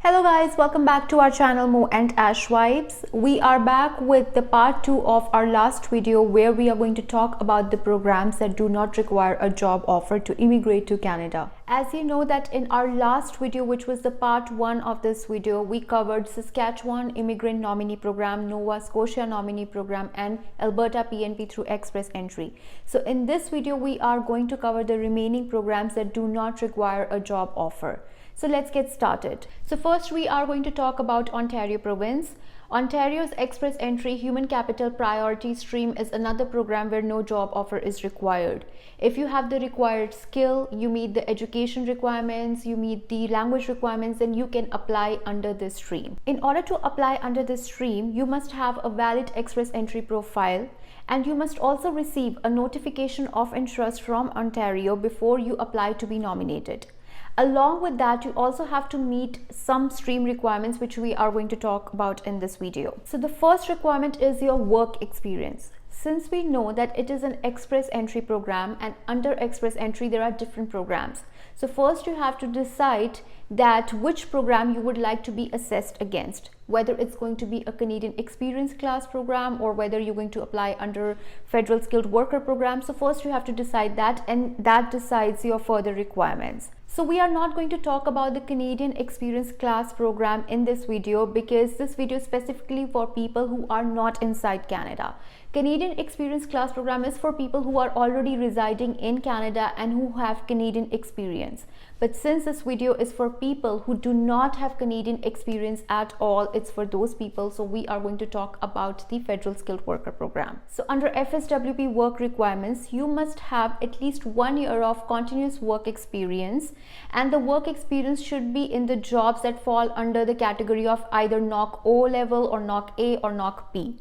Hello guys, welcome back to our channel Mo and Ash Vibes. We are back with the part 2 of our last video where we are going to talk about the programs that do not require a job offer to immigrate to Canada. As you know that in our last video, which was the part 1 of this video, we covered Saskatchewan Immigrant Nominee Program, Nova Scotia Nominee Program and Alberta PNP through Express Entry. So in this video, we are going to cover the remaining programs that do not require a job offer. So let's get started. So first we are going to talk about Ontario province. Ontario's Express Entry Human Capital Priority Stream is another program where no job offer is required. If you have the required skill, you meet the education requirements, you meet the language requirements, then you can apply under this stream. In order to apply under this stream, you must have a valid Express Entry profile and you must also receive a notification of interest from Ontario before you apply to be nominated. Along with that, you also have to meet some stream requirements which we are going to talk about in this video. So the first requirement is your work experience. Since we know that it is an Express Entry program and under Express Entry there are different programs. So first you have to decide that which program you would like to be assessed against, whether it's going to be a Canadian Experience Class program or whether you're going to apply under Federal Skilled Worker program. So first you have to decide that, and that decides your further requirements. So we are not going to talk about the Canadian Experience Class program in this video because this video is specifically for people who are not inside Canada. Canadian Experience Class program is for people who are already residing in Canada and who have Canadian experience. But since this video is for people who do not have Canadian experience at all, it's for those people. So we are going to talk about the Federal Skilled Worker program. So under FSWP work requirements, you must have at least 1 year of continuous work experience, and the work experience should be in the jobs that fall under the category of either NOC O level or NOC A or NOC P.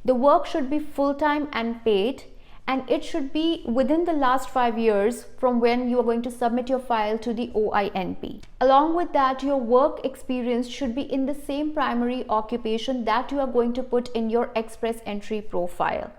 The work should be full-time and paid, and it should be within the last 5 years from when you are going to submit your file to the OINP. Along with that, your work experience should be in the same primary occupation that you are going to put in your Express Entry profile.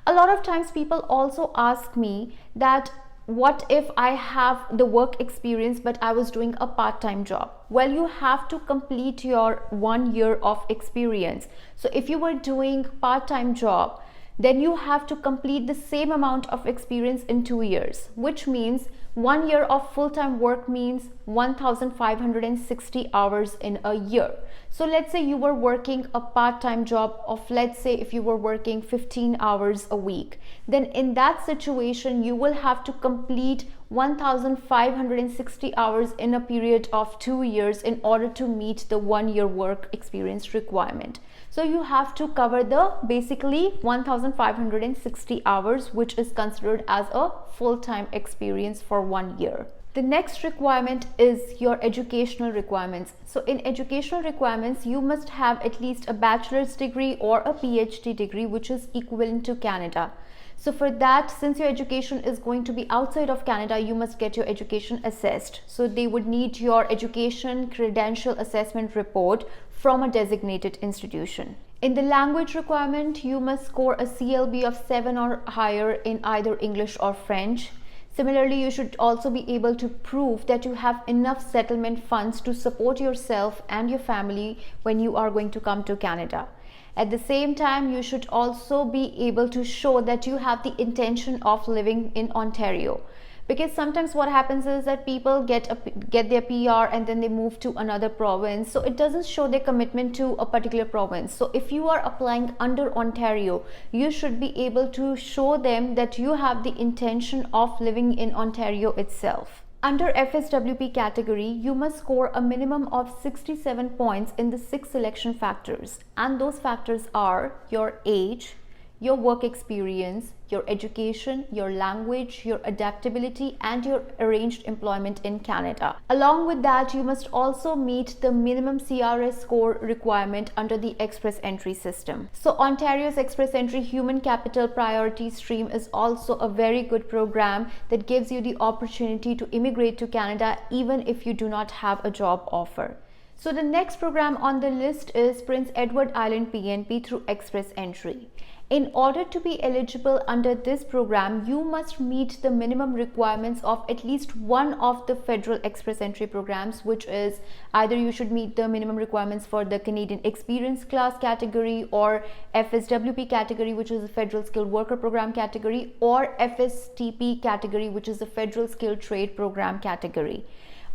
A lot of times people also ask me that what if I have the work experience but I was doing a part-time job? Well, you have to complete your 1 year of experience. So if you were doing part-time job, then you have to complete the same amount of experience in 2 years, which means 1 year of full-time work means 1,560 hours in a year. So let's say you were working a part-time job of, let's say if you were working 15 hours a week, then in that situation you will have to complete 1,560 hours in a period of 2 years in order to meet the 1 year work experience requirement. So you have to cover the basically 1,560 hours, which is considered as a full-time experience for 1 year. The next requirement is your educational requirements. So in educational requirements, you must have at least a bachelor's degree or a PhD degree, which is equivalent to Canada. So for that, since your education is going to be outside of Canada, you must get your education assessed. So they would need your education credential assessment report from a designated institution. In the language requirement, you must score a CLB of 7 or higher in either English or French. Similarly, you should also be able to prove that you have enough settlement funds to support yourself and your family when you are going to come to Canada. At the same time, you should also be able to show that you have the intention of living in Ontario. Because sometimes what happens is that people get their PR and then they move to another province. So it doesn't show their commitment to a particular province. So if you are applying under Ontario, you should be able to show them that you have the intention of living in Ontario itself. Under FSWP category, you must score a minimum of 67 points in the 6 selection factors. And those factors are your age, your work experience, your education, your language, your adaptability, and your arranged employment in Canada. Along with that, you must also meet the minimum CRS score requirement under the Express Entry system. So Ontario's Express Entry Human Capital Priority Stream is also a very good program that gives you the opportunity to immigrate to Canada even if you do not have a job offer. So the next program on the list is Prince Edward Island PNP through Express Entry. In order to be eligible under this program, you must meet the minimum requirements of at least one of the federal express entry programs, which is either you should meet the minimum requirements for the Canadian Experience Class category, or FSWP category, which is the Federal Skilled Worker Program category, or FSTP category, which is the Federal Skilled Trade Program category.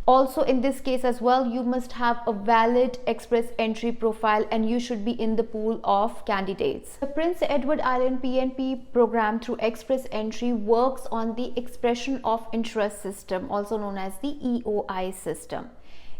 Also, in this case as well, you must have a valid express entry profile and you should be in the pool of candidates. The Prince Edward Island PNP program through express entry works on the expression of interest system, also known as the EOI system.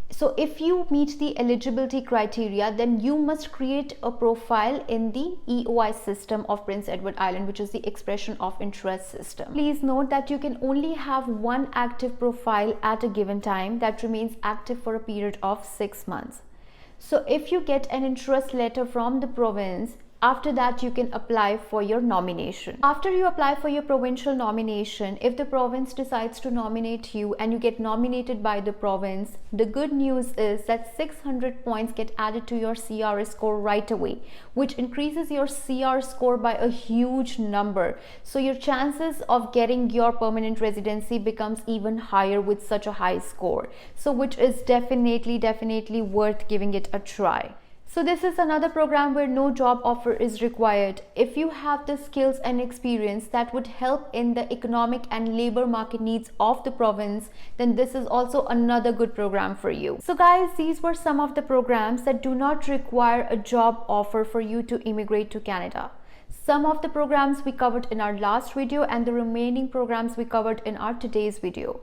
So if you meet the eligibility criteria, then you must create a profile in the EOI system of Prince Edward Island, which is the expression of interest system. Please note that you can only have one active profile at a given time that remains active for a period of 6 months. So if you get an interest letter from the province, after that you can apply for your nomination. After you apply for your provincial nomination, if the province decides to nominate you and you get nominated by the province, the good news is that 600 points get added to your CR score right away, which increases your CR score by a huge number. So your chances of getting your permanent residency becomes even higher with such a high score. So which is definitely worth giving it a try. So this is another program where no job offer is required. If you have the skills and experience that would help in the economic and labor market needs of the province, then this is also another good program for you. So guys, these were some of the programs that do not require a job offer for you to immigrate to Canada. Some of the programs we covered in our last video and the remaining programs we covered in our today's video.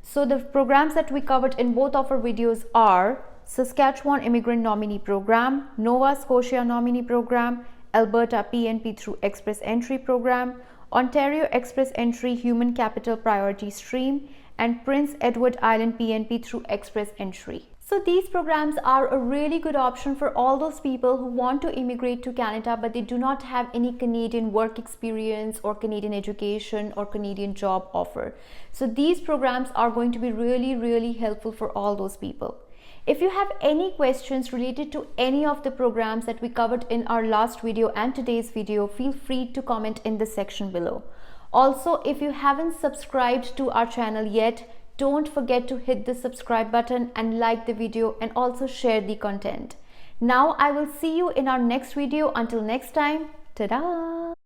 So the programs that we covered in both of our videos are Saskatchewan Immigrant Nominee Program, Nova Scotia Nominee Program, Alberta PNP through Express Entry Program, Ontario Express Entry Human Capital Priority Stream, and Prince Edward Island PNP through Express Entry. So these programs are a really good option for all those people who want to immigrate to Canada but they do not have any Canadian work experience or Canadian education or Canadian job offer. So these programs are going to be really helpful for all those people. If you have any questions related to any of the programs that we covered in our last video and today's video, feel free to comment in the section below. Also, if you haven't subscribed to our channel yet, don't forget to hit the subscribe button and like the video and also share the content. Now I will see you in our next video. Until next time, ta-da!